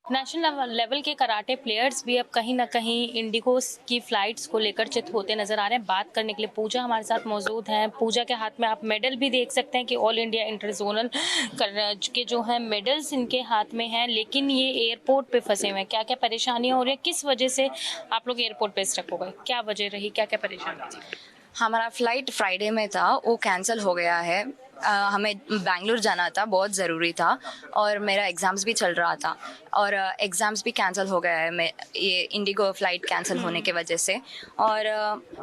National level के karate players भी अब कहीं ना कहीं इंडिगो की फ्लाइट्स को लेकर चित होते नजर आ रहे हैं। बात करने के लिए पूजा हमारे साथ मौजूद हैं। पूजा के हाथ में आप मेडल भी देख सकते हैं कि ऑल इंडिया इंटर जोनल के जो है मेडल्स इनके हाथ में हैं, लेकिन ये एयरपोर्ट पे फंसे हुए हैं। क्या क्या परेशानियां हो रही है, किस वजह से आप लोग एयरपोर्ट पे स्टक हो गए, क्या वजह रही, क्या क्या परेशानी थी? हमारा फ्लाइट फ्राइडे में था, वो कैंसिल हो गया है। हमें बैंगलोर जाना था, बहुत ज़रूरी था, और मेरा एग्ज़ाम्स भी चल रहा था, और एग्ज़ाम्स भी कैंसिल हो गया है। मैं ये इंडिगो फ़्लाइट कैंसिल होने के वजह से, और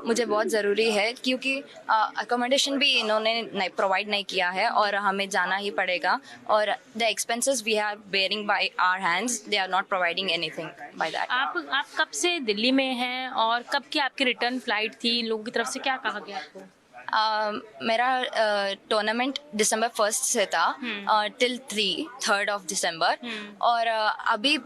मुझे बहुत ज़रूरी है क्योंकि अकोमोडेशन भी इन्होंने नहीं प्रोवाइड नहीं किया है, और हमें जाना ही पड़ेगा। और the expenses we are bearing by our hands, they are not providing anything by that. आप कब से दिल्ली में हैं और कब की आपकी रिटर्न फ्लाइट थी? लोगों की तरफ से क्या कहा गया आपको? मेरा टूर्नामेंट दिसंबर 1 से था टिल 3 ऑफ दिसंबर, और अभी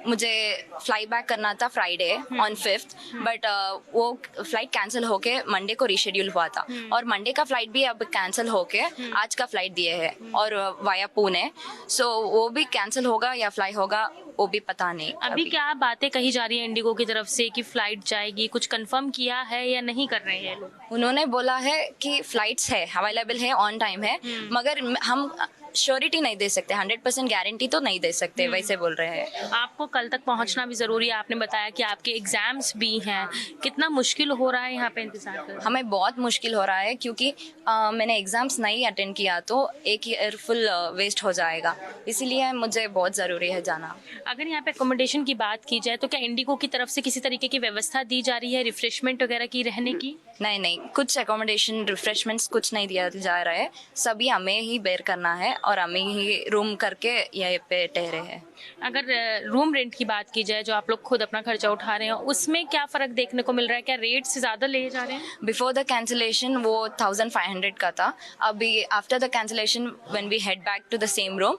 मुझे फ्लाई बैक करना था फ्राइडे ऑन 5th, बट वो फ्लाइट कैंसिल होके मंडे को रीशेड्यूल हुआ था, और मंडे का फ्लाइट भी अब कैंसिल होके आज का फ्लाइट दिए है, और वाया पुणे। सो वो भी कैंसिल होगा या फ्लाई होगा वो भी पता नहीं। अभी क्या बातें कही जा रही है इंडिगो की तरफ से कि फ्लाइट जाएगी, कुछ कंफर्म किया है या नहीं कर रहे हैं लोग? उन्होंने बोला है कि फ्लाइट्स है, अवेलेबल है, ऑन टाइम है, मगर हम श्योरिटी नहीं दे सकते, 100% गारंटी तो नहीं दे सकते, वैसे बोल रहे हैं। आपको कल तक पहुंचना भी जरूरी है। आपने बताया कि आपके एग्जाम्स भी हैं। कितना मुश्किल हो रहा है यहाँ पे इंतजार करना? हमें बहुत मुश्किल हो रहा है क्योंकि मैंने एग्ज़ाम्स नहीं अटेंड किया तो एक ईयर फुल वेस्ट हो जाएगा, इसीलिए मुझे बहुत ज़रूरी है जाना। अगर यहाँ पे अकोमोडेशन की बात की जाए तो क्या इंडिगो की तरफ से किसी तरीके की व्यवस्था दी जा रही है, रिफ्रेशमेंट वगैरह की, रहने की? नहीं, कुछ अकोमोडेशन रिफ्रेशमेंट्स कुछ नहीं दिया जा रहा है, सभी हमें ही बेयर करना है, और हमें ही रूम करके यहीं पे ठहरे हैं। अगर रूम रेंट की बात की जाए, जो आप लोग खुद अपना खर्चा उठा रहे हैं, उसमें क्या फ़र्क देखने को मिल रहा है? क्या रेट्स ज़्यादा लिए जा रहे हैं? बिफोर द कैंसिलेशन वो 1500 का था, अभी after the cancellation when we head back to the same room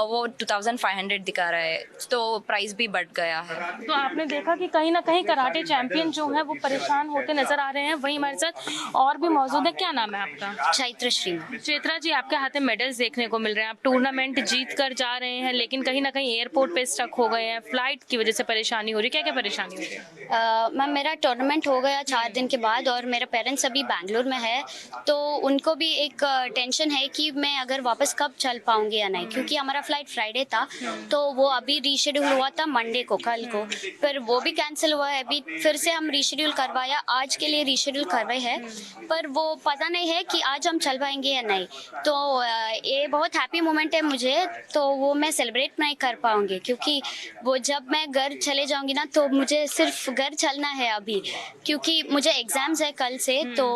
वो 2500 दिखा रहा है, तो प्राइस भी बढ़ गया है। तो आपने देखा कि कहीं ना कहीं कराटे चैंपियन जो है वो परेशान होते नजर आ रहे हैं। वहीं हमारे साथ और भी मौजूद है। क्या नाम है आपका? चैत्र श्री। चेत्रा जी, आपके हाथ में मेडल्स देखने को मिल रहे हैं। आप टूर्नामेंट जीत कर जा रहे हैं, लेकिन कहीं ना कहीं एयरपोर्ट पे स्टक हो गए हैं। फ्लाइट की वजह से परेशानी हो रही है। क्या क्या परेशानी हो रही है? मैम, मेरा टूर्नामेंट हो गया 4 दिन के बाद, और मेरे पेरेंट्स अभी बैंगलोर में है, तो उनको भी एक टेंशन है कि मैं अगर वापस कब चल पाऊंगी या नहीं, क्योंकि हमारा फ्लाइट फ्राइडे था, तो वो अभी रीशेड्यूल हुआ था मंडे को, कल को, फिर वो भी कैंसिल हुआ है। अभी फिर से हम रीशेड्यूल करवाया, आज के लिए रीशेड्यूल कर रहे हैं, पर वो पता नहीं है कि आज हम चल पाएंगे या नहीं। तो ये बहुत हैप्पी मोमेंट है मुझे, तो वो मैं सेलिब्रेट नहीं कर पाऊंगी, क्योंकि वो जब मैं घर चले जाऊंगी ना, तो मुझे सिर्फ घर चलना है अभी, क्योंकि मुझे एग्जाम्स है कल से, तो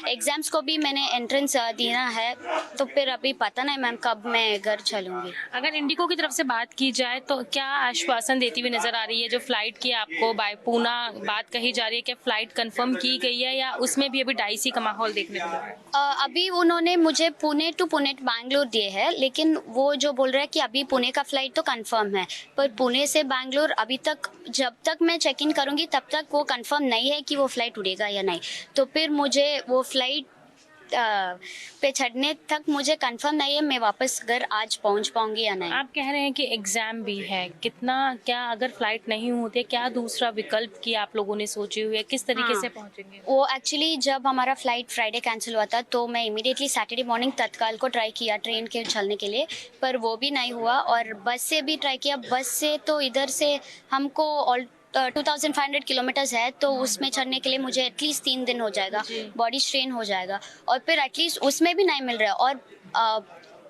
एग्जाम्स को भी मैंने एंट्रेंस देना है, तो फिर अभी पता नहीं मैम कब मैं घर चलूंगी। अगर इंडिगो की तरफ से बात की जाए तो क्या आश्वासन देती हुई नजर आ रही है? जो फ्लाइट की आपको बाय पूना बात कही जा रही है, क्या फ्लाइट कंफर्म की गई है या उसमें भी अभी डाइसी का माहौल देखने को मिल रहा है? अभी उन्होंने मुझे पुणे टू बैंगलोर दिए हैं, लेकिन वो जो बोल रहा है कि अभी पुणे का फ्लाइट तो कंफर्म है, पर पुणे से बैंगलोर अभी तक, जब तक मैं चेक इन करूंगी तब तक वो कंफर्म नहीं है कि वो फ्लाइट उड़ेगा या नहीं। तो फिर मुझे वो फ्लाइट पे चढ़ने तक मुझे कंफर्म नहीं है मैं वापस घर आज पहुंच पाऊंगी या नहीं। आप कह रहे हैं कि एग्जाम भी है, कितना क्या अगर फ्लाइट नहीं होती, क्या दूसरा विकल्प की आप लोगों ने सोची हुई है, किस तरीके से पहुंचेंगे? वो एक्चुअली जब हमारा फ्लाइट फ्राइडे कैंसिल हुआ था, तो मैं इमीडिएटली सैटरडे मॉर्निंग तत्काल को ट्राई किया ट्रेन के चलने के लिए, पर वो भी नहीं हुआ, और बस से भी ट्राई किया। बस से तो इधर से हमको 2500 किलोमीटर्स है, तो उसमें चढ़ने के लिए मुझे एटलीस्ट 3 दिन हो जाएगा, बॉडी स्ट्रेन हो जाएगा, और फिर एटलीस्ट उसमें भी नहीं मिल रहा है। और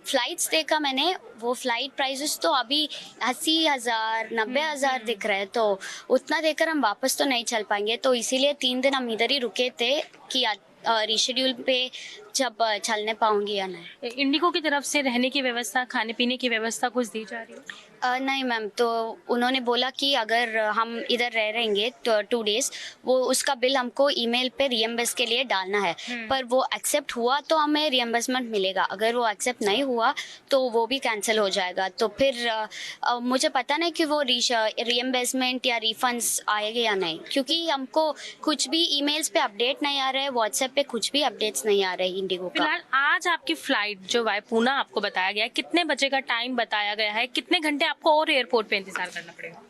फ्लाइट्स देखा मैंने, वो फ्लाइट प्राइसेस तो अभी 80,000 90,000 दिख रहे हैं, तो उतना देकर हम वापस तो नहीं चल पाएंगे, तो इसीलिए 3 दिन हम इधर ही रुके थे कि रीशेड्यूल पे जब चलने पाऊंगी या नहीं। इंडिगो की तरफ से रहने की व्यवस्था, खाने पीने की व्यवस्था कुछ दी जा रही है? नहीं मैम, तो उन्होंने बोला कि अगर हम इधर रहेंगे तो 2 डेज, वो उसका बिल हमको ईमेल पे रियम्बर्स के लिए डालना है, पर वो एक्सेप्ट हुआ तो हमें रियम्बर्समेंट मिलेगा, अगर वो एक्सेप्ट नहीं हुआ तो वो भी कैंसिल हो जाएगा। तो फिर मुझे पता नहीं कि वो रियम्बर्समेंट या रिफंड्स आएंगे या नहीं, क्योंकि हमको कुछ भी ईमेल्स पे अपडेट नहीं आ रहा है, व्हाट्सएप पे कुछ भी अपडेट्स नहीं आ रही, इंडिगो का। फिलहाल आज आपकी फ्लाइट जो है पूना आपको बताया गया है, कितने बजे का टाइम बताया गया है, कितने घंटे आपको और एयरपोर्ट पे इंतजार करना पड़ेगा?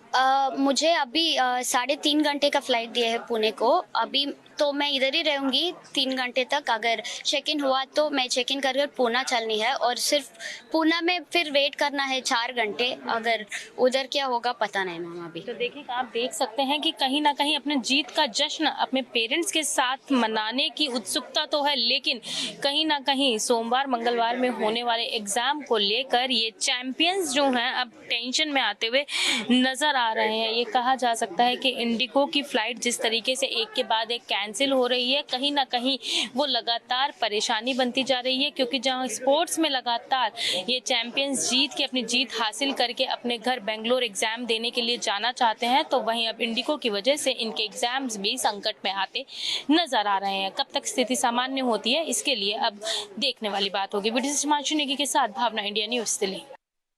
मुझे अभी 3.5 घंटे का फ्लाइट दिया है पुणे को। अभी तो मैं इधर ही रहूँगी 3 घंटे तक। अगर चेक इन हुआ तो मैं चेक इन कर पूना चलनी है और सिर्फ पूना में फिर वेट करना है 4 घंटे। अगर उधर क्या होगा पता नहीं मैम अभी। तो देखिए आप देख सकते हैं कि कहीं ना कहीं अपने जीत का जश्न अपने पेरेंट्स के साथ मनाने की उत्सुकता तो है, लेकिन कहीं ना कहीं सोमवार मंगलवार में होने वाले एग्जाम को लेकर ये चैंपियंस जो हैं अब टेंशन में आते हुए नजर आ रहे हैं। ये कहा जा सकता है कि इंडिगो की फ्लाइट जिस तरीके से एक के बाद एक कैंसिल हो रही है, कहीं ना कहीं वो लगातार परेशानी बनती जा रही है, क्योंकि जहां स्पोर्ट्स में लगातार ये चैंपियंस जीत के अपनी जीत हासिल करके अपने घर बेंगलोर एग्जाम देने के लिए जाना चाहते हैं, तो वहीं अब इंडिगो की वजह से इनके एग्जाम्स भी संकट में आते नजर आ रहे हैं। कब तक स्थिति सामान्य होती है इसके लिए अब देखने वाली बात होगी। वीडियो हिमांशु नेगी के साथ भावना, इंडिया न्यूज दिल्ली।